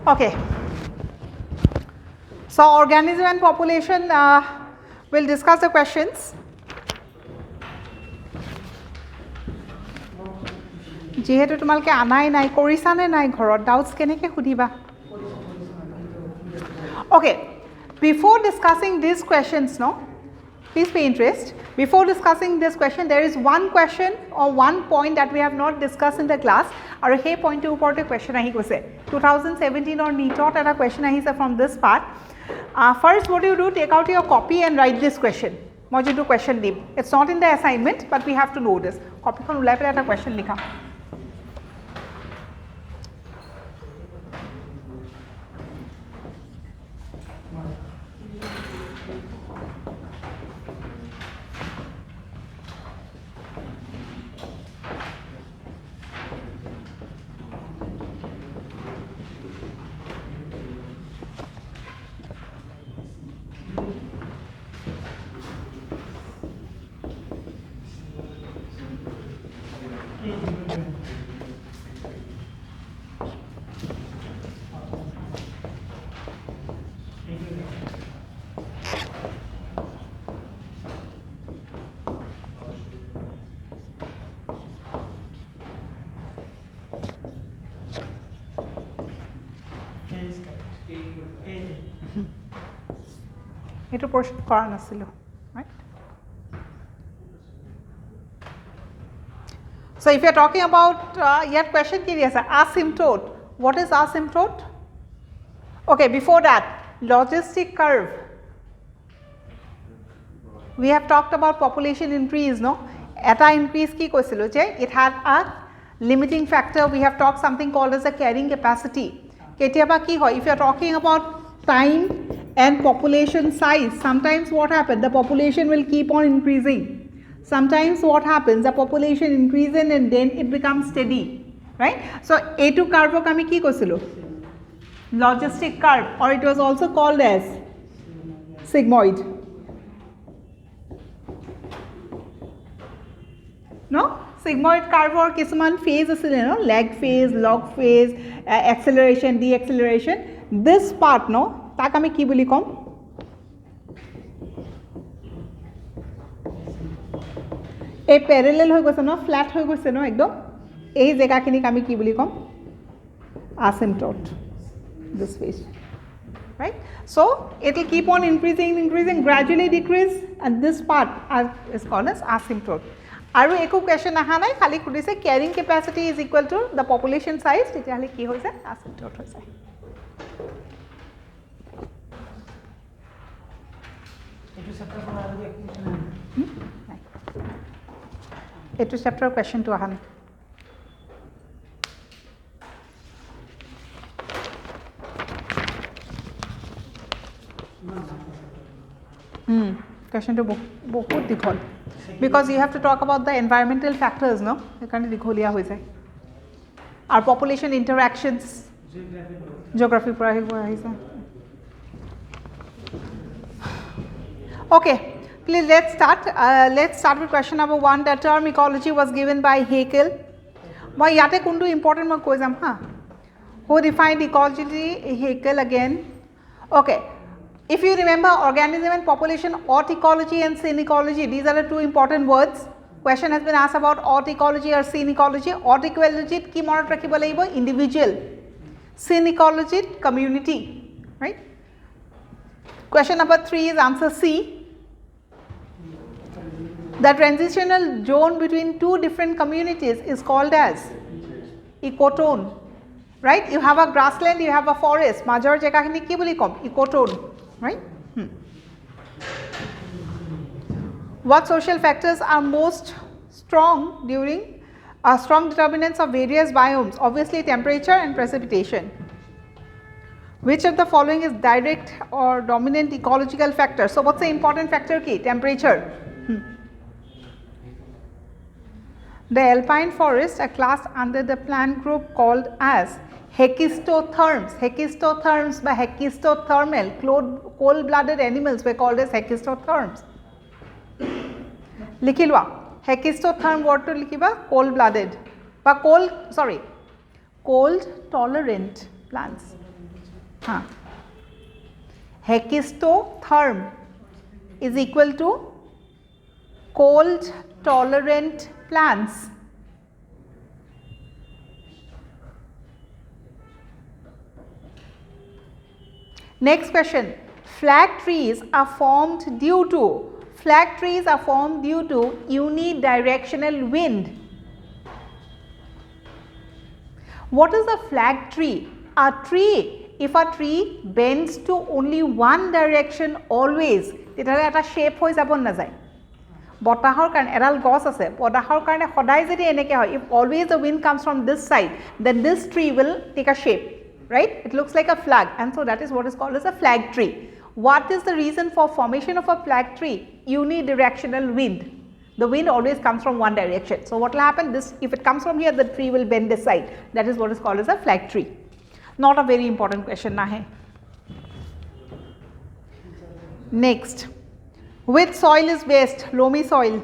Okay. So organism and population, we'll discuss the questions. যেহেতু তোমালোকে আনাই নাই কৰিছানে নাই ঘৰত ডাউটস কেনেকৈ সুধিবা Okay, before discussing these questions, no, please pay interest. Before discussing this question, there is one question or one point that we have not discussed in the class. Aru hey point to upor question ahi goise 2017 or NEET eta question ahise from this part. First, what you do, take out your copy and write this question. Moi jitu question dim. It's not in the assignment, but we have to know this. Copy khon ulai pele eta question likha. Etu portion kora nasilo, right? So if you are talking about your question ki ase asymptote, what is asymptote? Okay, before that, logistic curve. We have talked about population increase, no? Eta increase ki koisilo je it had a limiting factor. We have talked something called as a carrying capacity. Ketiaba ki hoy, if you are talking about time and population size, sometimes what happens, the population will keep on increasing. Sometimes what happens, the population increases and then it becomes steady, right? So A2 curve kami ki koisilo, logistic curve, or it was also called as sigmoid. No, sigmoid curve or kisuman phase asile, no, lag phase, log phase, acceleration, deceleration. This part, no, tak ami ki boli kom, a parallel hoy goise, no, flat hoy goise, no, ekdom ei jega khini ami ki boli kom, asymptote, this phase, right? So it will keep on increasing, gradually decrease, and this part is called as asymptote. Aru eko question aha nai, khali khudise carrying capacity is equal to the population size, tete hale ki hoise, asymptote hoise. Etu chapter question to ahan. Question to bahut dikhol, because you have to talk about the environmental factors, no, ekane dikholia hoy jay, our population interactions, geography pura ahise. Okay, please let's start. Let's start with question number 1. The term ecology was given by Haeckel. Moi yate kundu important moi koi jam ha. Who defined ecology? Haeckel again. Okay. If you remember, organism and population, aut ecology and syn ecology, these are the two important words. Question has been asked about aut ecology or syn ecology. Aut ecology ki monot rakhibo lagibo, individual. Syn ecology, community, right? Question number 3 is answer C. The transitional zone between two different communities is called as ecotone, right? You have a grassland, you have a forest, major jagah khini ki boli kom, ecotone, right? What social factors are most strong during strong determinants of various biomes? Obviously temperature and precipitation. Which of the following is direct or dominant ecological factor? So what's the important factor key? Temperature. The alpine forest, a class under the plant group called as hekistotherms. Hekistotherms by hekistothermal, cold-blooded animals were called as hekistotherms. Likhilwa, hekistotherm word to likhiba cold-blooded, but cold tolerant plants. Hekistotherm is equal to cold tolerant plants. Next question, flag trees are formed due to unidirectional wind. What is a flag tree? If a tree bends to only one direction always, তেতিয়াহ'লে এটা shape হৈ যাব নাযায়। বতাহৰ কাৰণে এডাল গছ আছে, বতাহৰ কাৰণে সদায় যদি এনেকৈ হয়, if always the wind comes from this side, then this tree will take a shape, right? It looks like a flag, and so that is what is called as a flag tree. What is the reason for formation of a flag tree? Unidirectional wind. The wind always comes from one direction. So what will happen? If it comes from here, the tree will bend this side. That is what is called as a flag tree. Not a very important question na hai. Next, which soil is best? Loamy soil.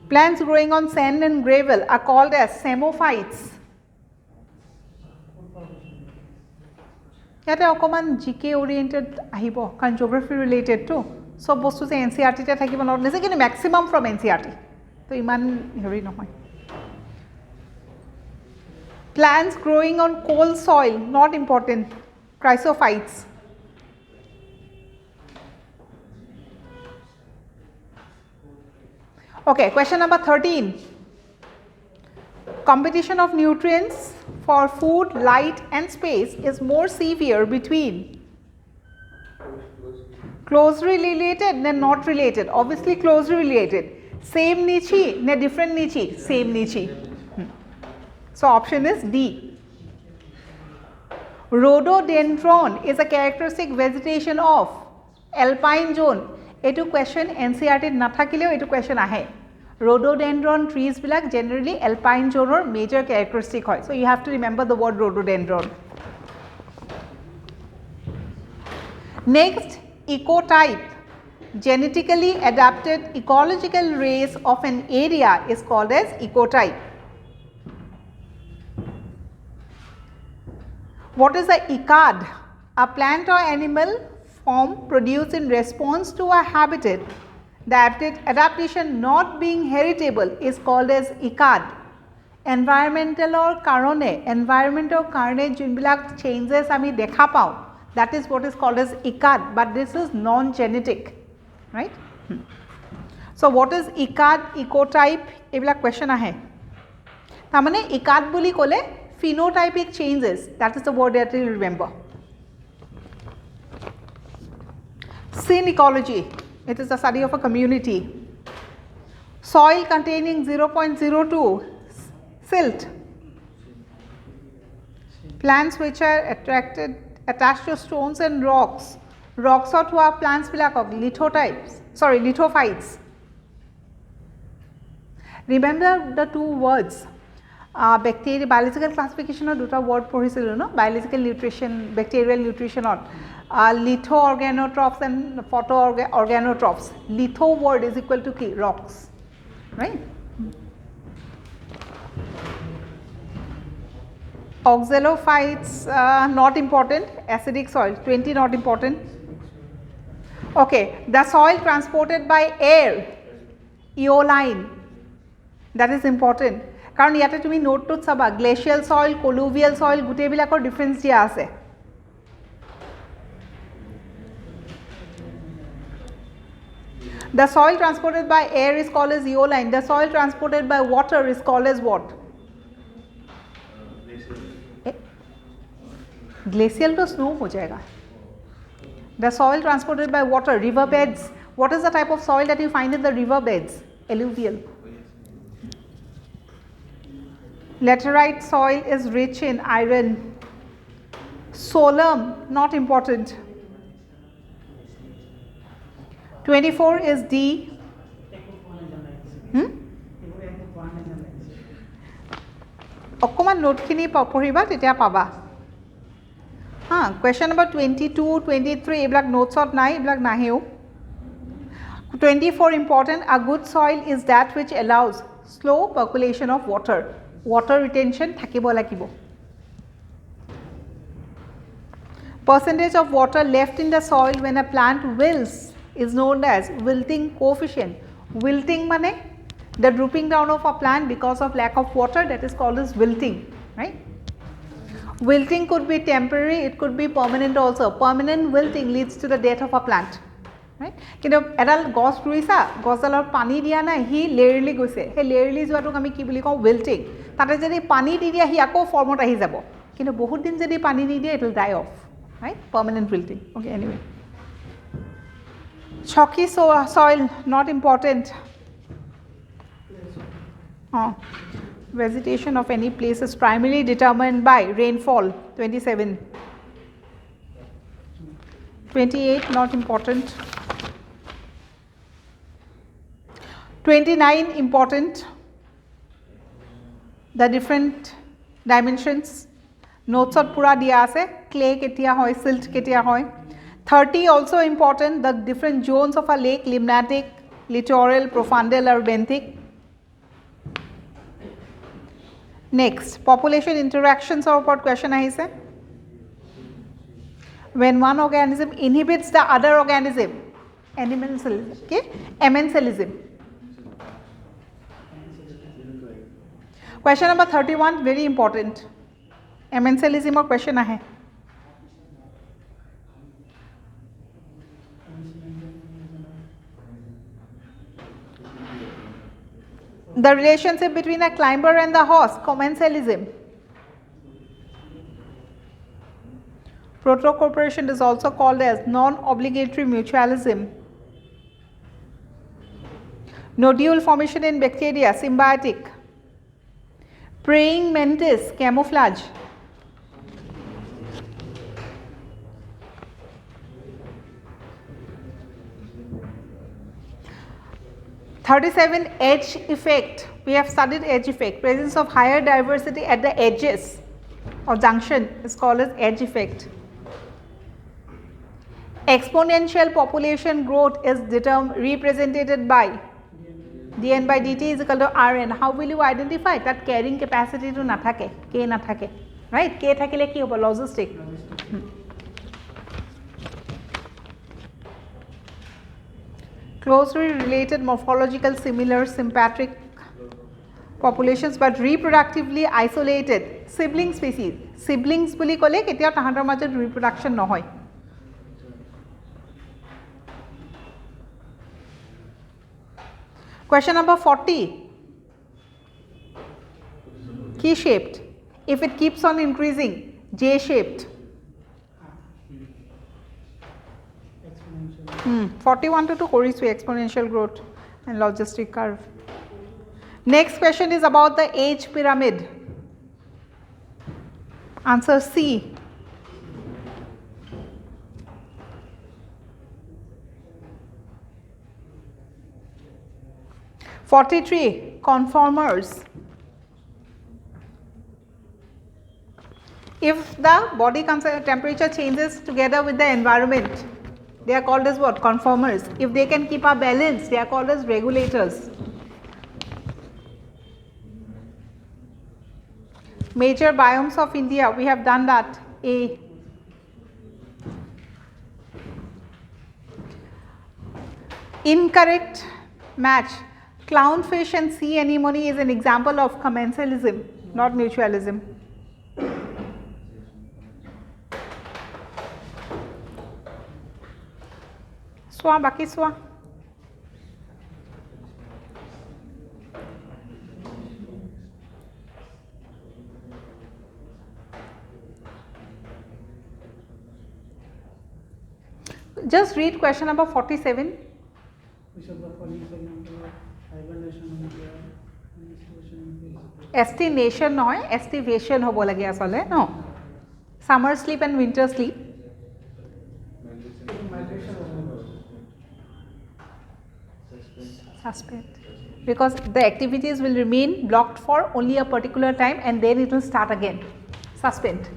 Plants growing on sand and gravel are called as psammophytes. Yate okoman GK oriented ahibo kan geography related to. So bostu se NCERT te thakibo not nese kinu maximum from NCERT. To iman hori nohoy. Plants growing on coal soil, not important. Chrysophytes. Okay, question number 13. Competition of nutrients for food, light and space is more severe between closely related and not related. Obviously closely related. Same niche ne different niche? Same niche. So option is D. Rhododendron is a characteristic vegetation of alpine zone. Etu question NCERT nathakileo etu question ahe. Rhododendron trees bilak generally alpine zone or major characteristic hoy. So you have to remember the word rhododendron. Next, ecotype. Genetically adapted ecological race of an area is called as ecotype. What is a ecad? A plant or animal form produced in response to a habitat. The adaptation not being heritable is called as ecad. Environmental karone junbilak changes ami dekha pao, that is what is called as ecad, but this is non-genetic, right? So what is ecad, ecotype? Ebilak question ahe. Tamane ecad boli kole phenotypic changes, that is the word that you remember. Sin ecology, it is the study of a community. Soil containing 0.02 silt. Plants which are attached to stones and rocks. Rocks or to our plants bilakok lithophytes. Remember the two words. Bacteria biological classification or duta word pohisilo no, biological nutrition, bacterial nutrition on litho organotrophs and photo organotrophs. Litho word is equal to ki rocks, right? Oxalophytes not important. Acidic soil 20 not important. Okay, the soil transported by air, eoline, that is important. কারণ ইয়াতে তুমি নোটটোত চাবা glacial soil, কলুভিয়াল soil গোটেইবিলাকৰ difference দিয়া আছে। The soil transported by air is called as eoline. The soil transported by water is called as what? Glacial to snow ho jayega. The soil transported by water, river beds. What is the type of soil that you find in the river beds? Alluvial. Laterite soil is rich in iron. Solemn, not important. 24 is D. Okkoman note khini poriba tetia paba. Question number 22, 23 eblak notes ot nai, eblak naheu. 24 important. A good soil is that which allows slow percolation of water. Water retention thakibo lagibo. Percentage of water left in the soil when a plant wilts is known as wilting coefficient. Wilting mane the drooping down of a plant because of lack of water, that is called as wilting, right? Wilting could be temporary, it could be permanent also. Permanent wilting leads to the death of a plant, right? Kintu edal gos ruisa, gosdalar pani dia nai, hi layerly goise. He layerly joatok ami ki boli kau wilting. Tate jodi pani di dia hi ako formot ahi jabo. Kintu bahut din jodi pani di dia, it will die off, right? Permanent wilting. Okay, anyway. Chalky soil, not important. Vegetation of any place is primarily determined by rainfall. 27. 28, not important. 29, important. The different dimensions. Notes of pura diya ase. Clay ketia hoy, silt ketia hoy. 30, also important. The different zones of a lake: limnatic, littoral, profundal or benthic. Next, population interactions or what question ahise? When one organism inhibits the other organism, animalism, okay? Amensalism. Question number 31, very important. Amensalism or question ahe. The relationship between a climber and the horse, commensalism. Proto-cooperation is also called as non-obligatory mutualism. Nodule formation in bacteria, symbiotic. Praying mantis, camouflage. (37) Edge effect. We have studied edge effect. Presence of higher diversity at the edges or junction is called as edge effect. Exponential population growth is represented by dn by dt is equal to rn. How will you identify that carrying capacity to nathake, k nathake, right? K thakile ki hobo, logistic. Closely related, morphological similar, sympatric populations but reproductively isolated, sibling species. Siblings buli kole ketia tahator majot reproduction nohoy. Question number 40. Key shaped. If it keeps on increasing, J shaped. 41 to 2 korisu exponential growth and logistic curve. Next question is about the age pyramid. Answer C. (43) Conformers. If the body temperature changes together with the environment, they are called as what? Conformers. If they can keep a balance, they are called as regulators. Major biomes of India, we have done that. A. Incorrect match. Clownfish and sea anemone is an example of commensalism, not mutualism. Swa, baki swa. Just read question number 47. Estimation noy, estivation hobo lage asole, no. Summer sleep and winter sleep. Suspend. Because the activities will remain blocked for only a particular time and then it will start again. Suspend.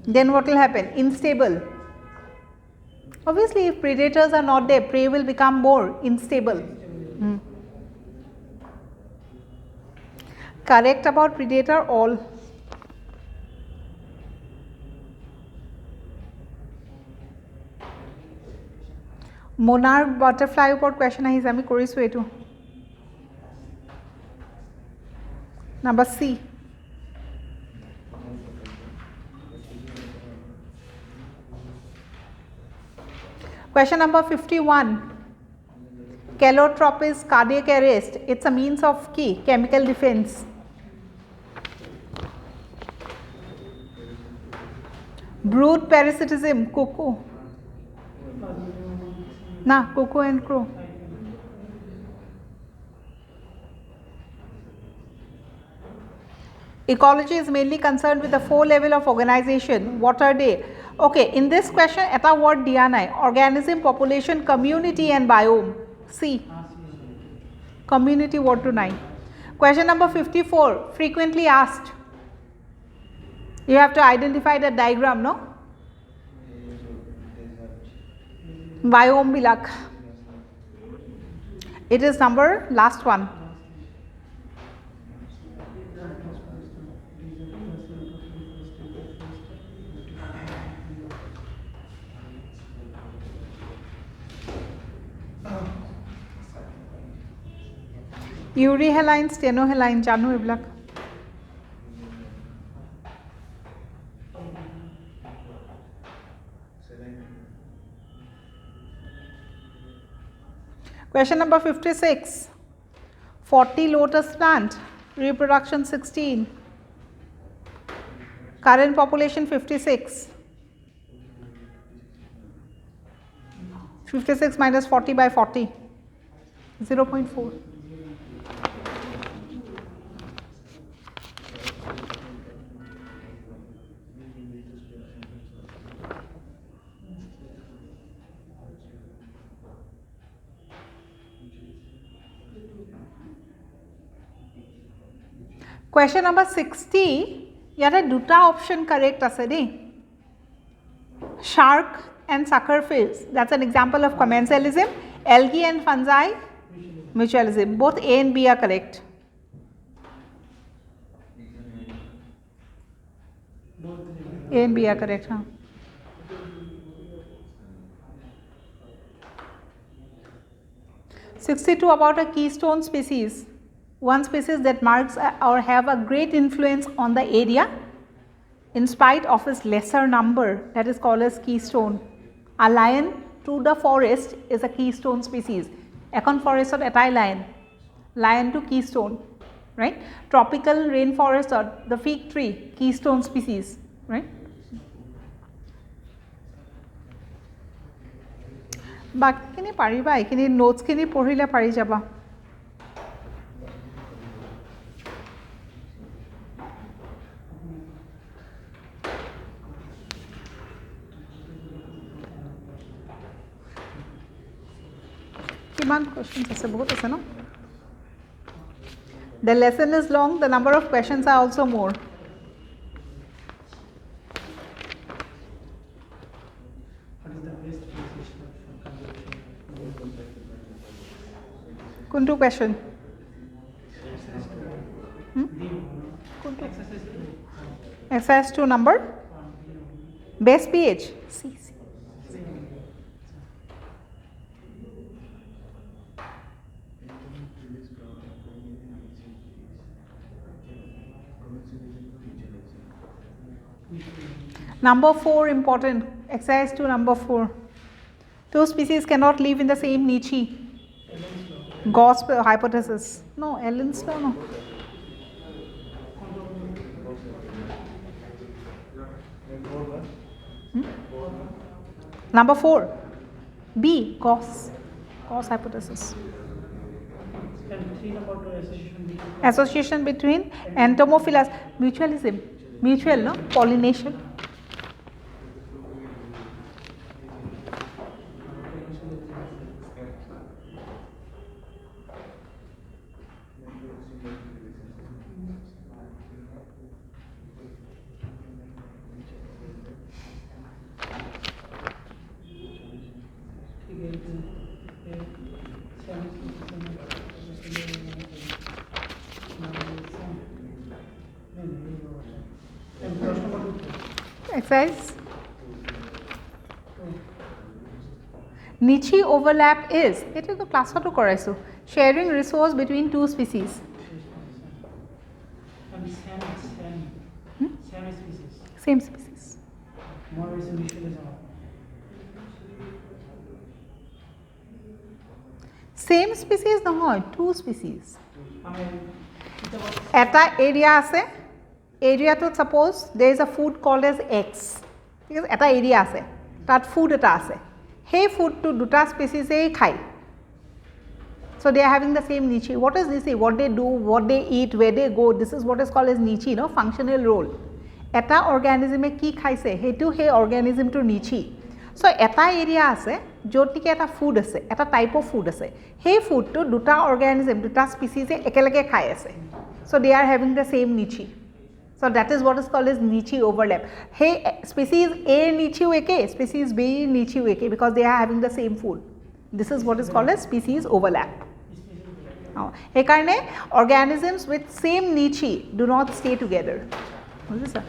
Then what will happen? Unstable. Obviously, if predators are not there, prey will become more unstable. Correct about predator, all. Monarch butterfly upor question ahise ami korisu etu. Number C. Question number 51. Calotropis cardiac arrest. It's a means of chemical defense. Brood parasitism, cuckoo. Nah, cuckoo and crow. Ecology is mainly concerned with the 4 level of organization. What are they? Okay, in this question, eta word diya nai. Organism, population, community and biome. C. Community word to 9. Question number 54. Frequently asked. You have to identify the diagram, no? Biome bilak. It is number last one. Euryhaline, stenohaline, janu eblak. Question number 56. 40 lotus plant, reproduction 16. Current population 56. 56 minus 40 by 40. 0.4. Question number 60, yata duta option correct ase de. Shark and suckerfish, that's an example of commensalism. Algae and fungi, mutualism. Both A and B are correct. A and B are correct, huh? (62) about a keystone species. One species that marks or have a great influence on the area in spite of its lesser number, that is called as keystone. A lion to the forest is a keystone species. Ekon forest etai lion to keystone, right? Tropical rainforest or the fig tree, keystone species, right? Bakini pariba, ekini notes kini porhile pari jaba. Questions ase bahut ase no. The lesson is long, the number of questions are also more. Kuntu question. Exercise 2 number base pH. C. Number 4 important, exercise 2 number 4. Two species cannot live in the same niche. Gauss hypothesis. No, Allen's law, no. Number 4. B, Gauss hypothesis. Association between entomophilus, mutualism, mutual, no, pollination. Exercise. Niche overlap is, it is the class to koraisu, sharing resource between two species. Same species. Same species নহয়, two species. Eta area আছে, area to suppose there is a food called as X. Because eta area আছে, that food eta আছে. Hey food to duta species ei khai. So they are having the same niche. What is niche? What they do, what they eat, where they go. This is what is called as niche, no? Functional role. Eta organism e ki khaise, hetu he organism to niche. So eta area ase, jotike eta food ase, eta type of food ase. He food to duta organism, duta species e ekelage khai ase. So they are having the same niche. So that is what is called as niche overlap. Hey species A niche eke, species B niche eke, because they are having the same food. This is what is called as species overlap. He karne organisms with same niche do not stay together. What is that?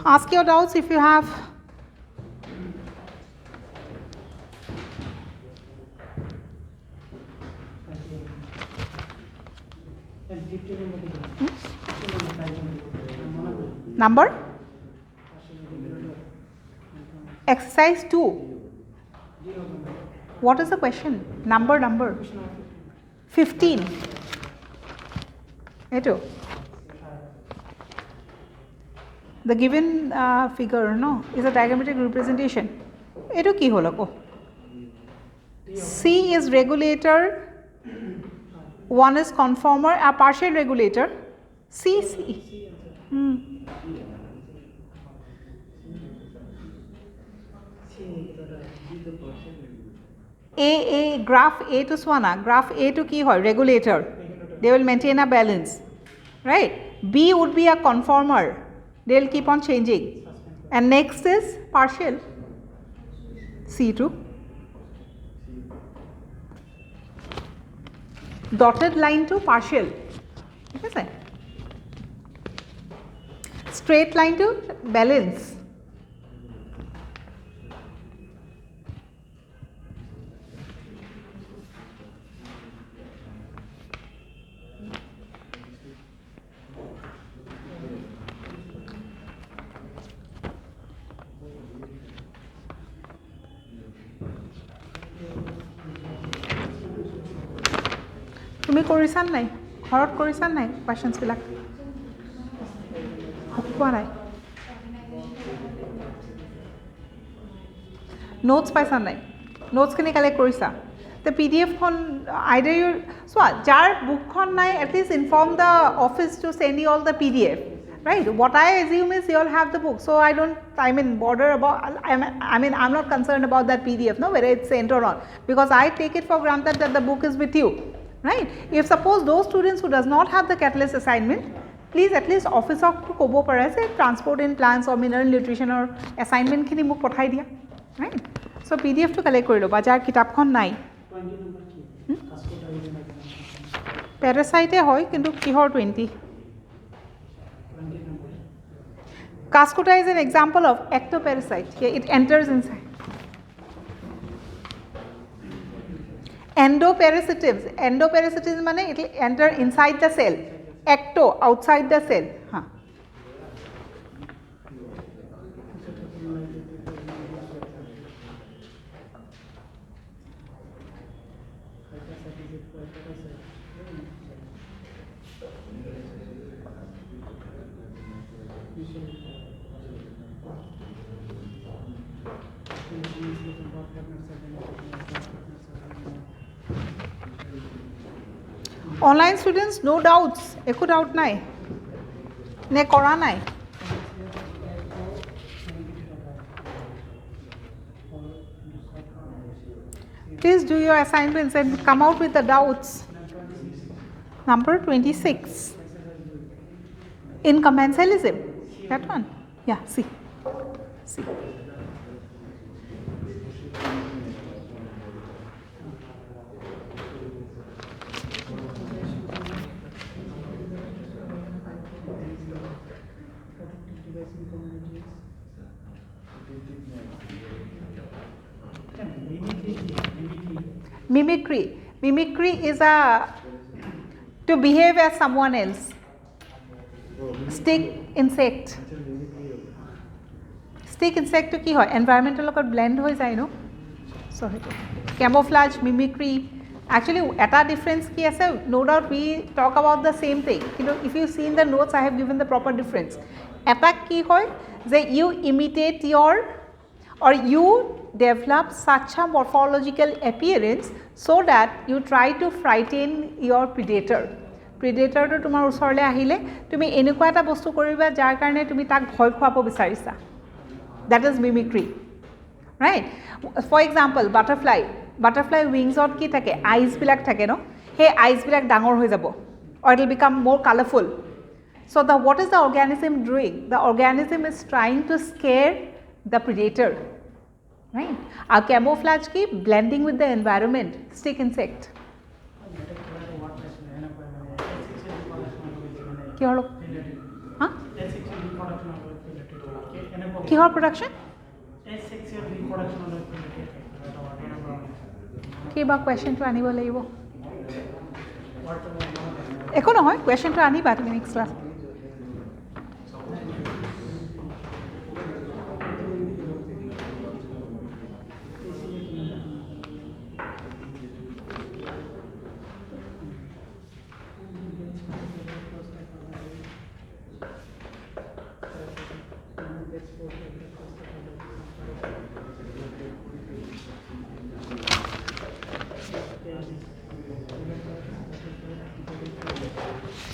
Ask your doubts if you have. Number? Exercise 2. What is the question? Number. 15. Eto. The given figure, no, is a diagrammatic representation. Eto ki holo ko? C is regulator, 1 is conformer, a partial regulator. C. A graph A to swana, graph A to ki hoy, regulator. They will maintain a balance, right? B would be a conformer. They will keep on changing. And next is partial, C2. Dotted line to partial. Straight line to balance. তুমি কৰিছান নাই ঘৰত কৰিছান নাই কোৱেশ্চনছ বিলাক কোৱা নাই notes পাইছান নাই notes খিনি collect কৰিছা the pdf খন either you so jar book খন নাই at least inform the office to send you all the pdf right what I assume is you all have the book so I don't bother about I'm not concerned about that pdf no whether it's sent or not because I take it for granted that the book is with you right if suppose those students who does not have the catalyst assignment please at least office of to kobo pare se transport in plants or mineral nutrition or assignment khini muk pothai dia right so pdf to collect kori lo ba jar kitab khon nai parasite hoy kintu kihor 20 Cascota is an example of ectoparasite it enters inside endoparasitism mane it will enter inside the cell ecto outside the cell Online students, no doubts. Eko doubt nai. Ne kora nai. Please do your assignments and come out with the doubts. Number 26. Incommensuralism. That one. Yeah, see. See. Mimicry. Mimicry is to behave as someone else. Stick insect. Stick insect to ki hoy? Environmental lokot blend hoy jay no? Sorry. Camouflage mimicry. Actually, eta difference ki ase, no doubt we talk about the same thing. You know, if you see in the notes, I have given the proper difference. Eta ki hoy? That you imitate your, or you develop such a morphological appearance so that you try to frighten your predator. Predator to tumar usorle ahile tumi enukwa eta bostu koriba jar karone tumi tak bhoy khuabo bisarisa. That is mimicry, right? For example, butterfly. Butterfly wings ot ki thake, eyes bilak thake no, hey eyes bilak dangor hoi jabo, or it will become more colorful. So what is the organism doing? The organism is trying to scare the predator, right? Our camouflage ki blending with the environment, stick insect. Kihor? Huh? Kihor production? Kiba question to anibo laibo. Eko nohoy question to aniba tumi next class.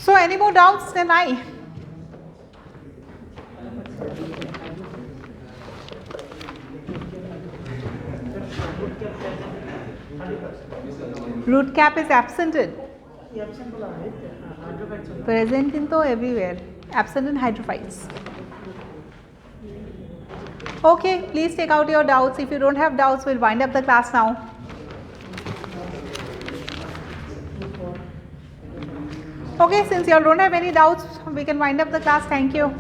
So any more doubts than I? Root cap is absented. Present in everywhere. Absent in hydrophytes. Okay, please take out your doubts. If you don't have doubts, we'll wind up the class now. Okay, since you all don't have any doubts, we can wind up the class. Thank you.